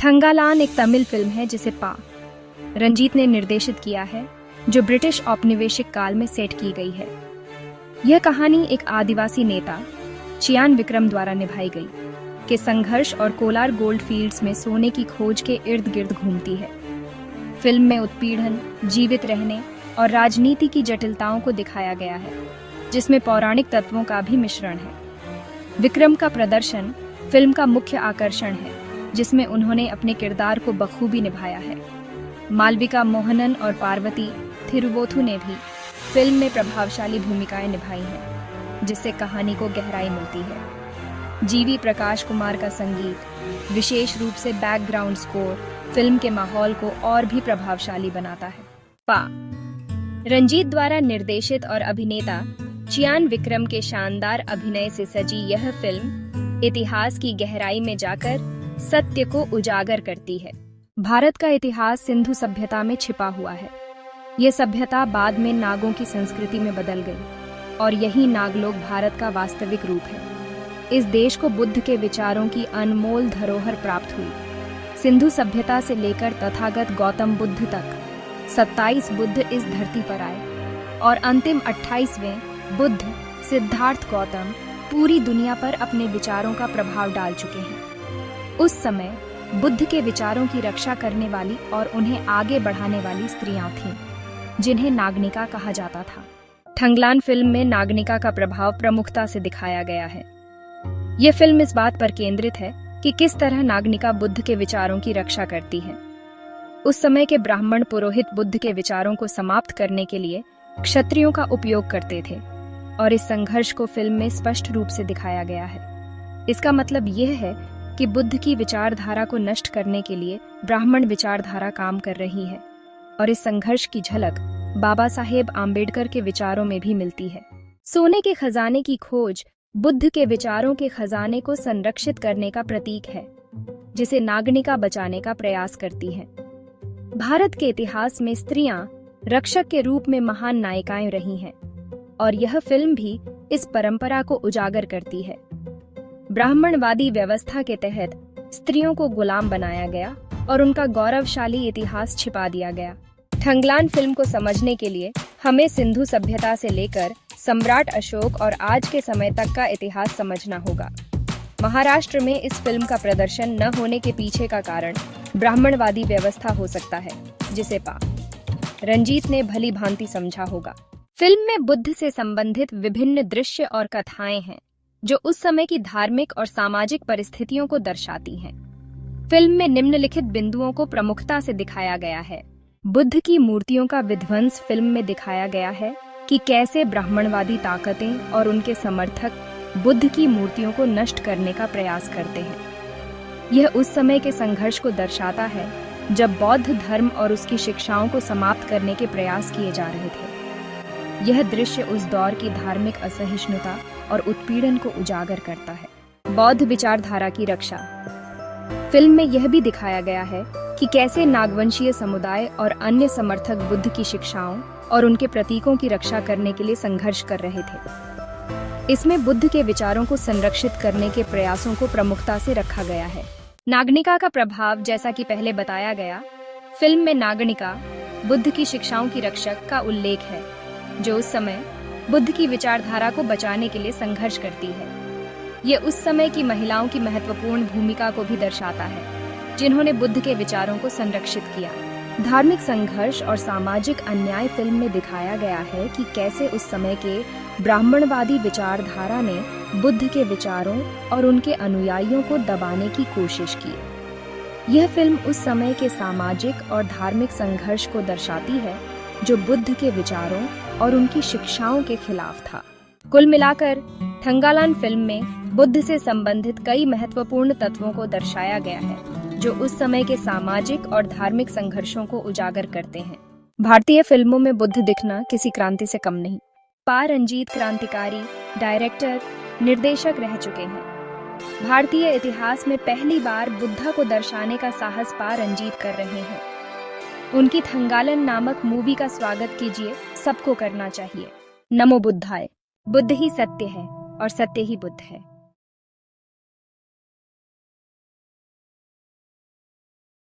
थंगालान एक तमिल फिल्म है जिसे रंजीत ने निर्देशित किया है, जो ब्रिटिश औपनिवेशिक काल में सेट की गई है। यह कहानी एक आदिवासी नेता चियान विक्रम द्वारा निभाई गई के संघर्ष और कोलार गोल्ड फील्ड्स में सोने की खोज के इर्द गिर्द घूमती है। फिल्म में उत्पीड़न, जीवित रहने और राजनीति की जटिलताओं को दिखाया गया है, जिसमें पौराणिक तत्वों का भी मिश्रण है। विक्रम का प्रदर्शन फिल्म का मुख्य आकर्षण है, जिसमें उन्होंने अपने किरदार को बखूबी निभाया है। मालविका मोहनन और पार्वती थिरुवोथु ने भी फिल्म में प्रभावशाली भूमिकाएं निभाई हैं, जिससे कहानी को गहराई मिलती है। जीवी प्रकाश कुमार का संगीत, विशेष रूप से बैकग्राउंड स्कोर, फिल्म के माहौल को और भी प्रभावशाली बनाता है। रंजीत द्वारा निर्देशित और अभिनेता चियान विक्रम के शानदार अभिनय से सजी यह फिल्म इतिहास की गहराई में जाकर सत्य को उजागर करती है। भारत का इतिहास सिंधु सभ्यता में छिपा हुआ है। यह सभ्यता बाद में नागों की संस्कृति में बदल गई और यही नागलोक भारत का वास्तविक रूप है। इस देश को बुद्ध के विचारों की अनमोल धरोहर प्राप्त हुई। सिंधु सभ्यता से लेकर तथागत गौतम बुद्ध तक 27 बुद्ध इस धरती पर आए और अंतिम 28वें बुद्ध सिद्धार्थ गौतम पूरी दुनिया पर अपने विचारों का प्रभाव डाल चुके हैं। उस समय बुद्ध के विचारों की रक्षा करने वाली और उन्हें आगे बढ़ाने वाली स्त्रियां थीं, जिन्हें नागनिका कहा जाता था। थंगलान फिल्म में नागनिका का प्रभाव प्रमुखता से दिखाया गया है। यह फिल्म इस बात पर केंद्रित है कि किस तरह नागनिका बुद्ध के विचारों की रक्षा करती है। उस समय के ब्राह्मण पुरोहित बुद्ध के विचारों को समाप्त करने के लिए क्षत्रियों का उपयोग करते थे और इस संघर्ष को फिल्म में स्पष्ट रूप से दिखाया गया है। इसका मतलब यह है कि बुद्ध की विचारधारा को नष्ट करने के लिए ब्राह्मण विचारधारा काम कर रही है और इस संघर्ष की झलक बाबा साहेब आम्बेडकर के विचारों में भी मिलती है। सोने के खजाने की खोज बुद्ध के विचारों के खजाने को संरक्षित करने का प्रतीक है, जिसे नागनिका बचाने का प्रयास करती है। भारत के इतिहास में स्त्रियां रक्षक के रूप में महान नायिकाएं रही हैं और यह फिल्म भी इस परंपरा को उजागर करती है। ब्राह्मणवादी व्यवस्था के तहत स्त्रियों को गुलाम बनाया गया और उनका गौरवशाली इतिहास छिपा दिया गया। थंगलान फिल्म को समझने के लिए हमें सिंधु सभ्यता से लेकर सम्राट अशोक और आज के समय तक का इतिहास समझना होगा। महाराष्ट्र में इस फिल्म का प्रदर्शन न होने के पीछे का कारण ब्राह्मणवादी व्यवस्था हो सकता है, जिसे रंजीत ने भली भांति समझा होगा। फिल्म में बुद्ध से संबंधित विभिन्न दृश्य और कथाएं हैं, जो उस समय की धार्मिक और सामाजिक परिस्थितियों को दर्शाती हैं। फिल्म में निम्नलिखित बिंदुओं को प्रमुखता से दिखाया गया है। बुद्ध की मूर्तियों का विध्वंस फिल्म में दिखाया गया है कि कैसे ब्राह्मणवादी ताकतें और उनके समर्थक बुद्ध की मूर्तियों को नष्ट करने का प्रयास करते हैं। यह उस समय के संघर्ष को दर्शाता है जब बौद्ध धर्म और उसकी शिक्षाओं को समाप्त करने के प्रयास किए जा रहे थे। यह दृश्य उस दौर की धार्मिक असहिष्णुता और उत्पीड़न को उजागर करता है। बौद्ध विचारधारा की रक्षा फिल्म में यह भी दिखाया गया है कि कैसे नागवंशीय समुदाय और अन्य समर्थक बुद्ध की शिक्षाओं और उनके प्रतीकों की रक्षा करने के लिए संघर्ष कर रहे थे। इसमें बुद्ध के विचारों को संरक्षित करने के प्रयासों को प्रमुखता से रखा गया है। नागनिका का प्रभाव, जैसा कि पहले बताया गया, फिल्म में नागनिका बुद्ध की शिक्षाओं की रक्षक का उल्लेख है, जो उस समय बुद्ध की विचारधारा को बचाने के लिए संघर्ष करती है। ये उस समय की महिलाओं की महत्वपूर्ण भूमिका को भी दर्शाता है, जिन्होंने बुद्ध के विचारों को संरक्षित किया। धार्मिक संघर्ष और सामाजिक अन्याय फिल्म में दिखाया गया है कि कैसे उस समय के ब्राह्मणवादी विचारधारा ने बुद्ध के विचारों और उनके अनुयायियों को दबाने की कोशिश की। यह फिल्म उस समय के सामाजिक और धार्मिक संघर्ष को दर्शाती है, जो बुद्ध के विचारों और उनकी शिक्षाओं के खिलाफ था। कुल मिलाकर थंगालान फिल्म में बुद्ध से संबंधित कई महत्वपूर्ण तत्वों को दर्शाया गया है, जो उस समय के सामाजिक और धार्मिक संघर्षों को उजागर करते हैं। भारतीय फिल्मों में बुद्ध दिखना किसी क्रांति से कम नहीं। रंजीत क्रांतिकारी डायरेक्टर, निर्देशक रह चुके हैं। भारतीय इतिहास में पहली बार बुद्धा को दर्शाने का साहस रंजीत कर रहे हैं। उनकी थंगालन नामक मूवी का स्वागत कीजिए, सबको करना चाहिए। नमो बुद्धाय। बुद्ध ही सत्य है और सत्य ही बुद्ध है।